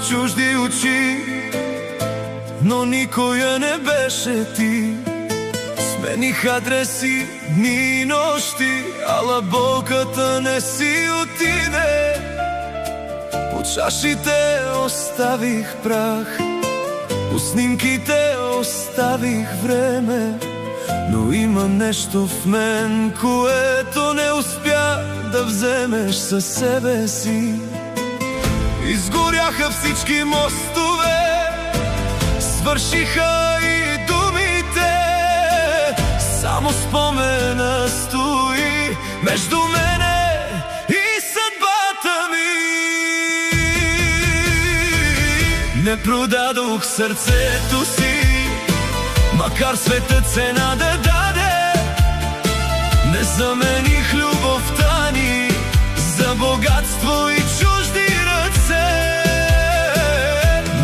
в чужди очи, но никоя не беше ти. Смених адреси, дни и нощи, ала болката не си отиде. От чашите оставих прах, по снимките оставих време, но има нещо в мен, което не успя да вземеш със себе си. Изгоряха всички мостове, свършиха и думите, само спомена стои между мене и съдбата ми. Не продадох сърцето си, макар светът цена да даде. Не замених любовта ни за богатство и чужди ръце.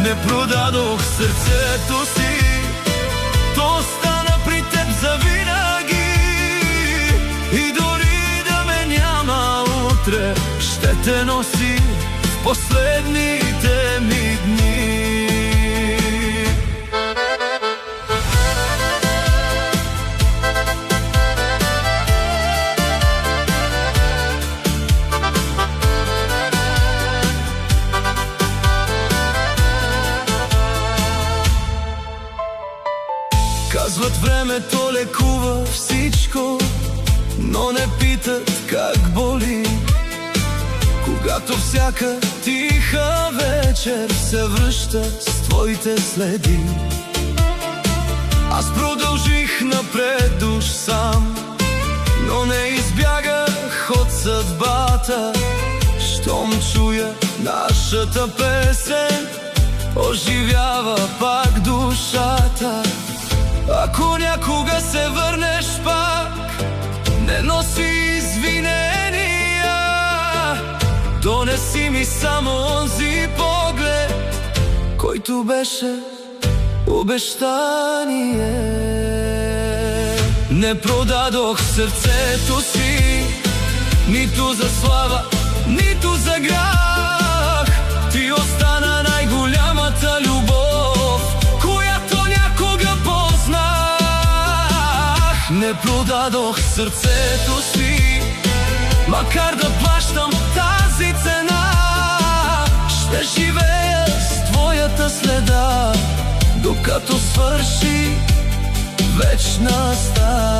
Не продадох сърцето си, то остана при теб завинаги. И дори да ме няма утре, ще те носи в последните ми дни. Казват, времето лекува всичко, но не питат как боли. Когато всяка тиха вечер се връща с твоите следи. Аз продължих напред душ сам, но не избягах от съдбата. Щом чуя нашата песен, оживява пак душата. Ако някога се върнеш пак, не носи извинения. Донеси ми само онзи поглед, който беше обещание. Не продадох сърцето си, нито за слава, нито за грях. Ти остана най-голямата любов, която някога познах. Не продадох сърцето си, макар да плащам тази цена. Ще живея с твоята следа, докато свърши вечна стая.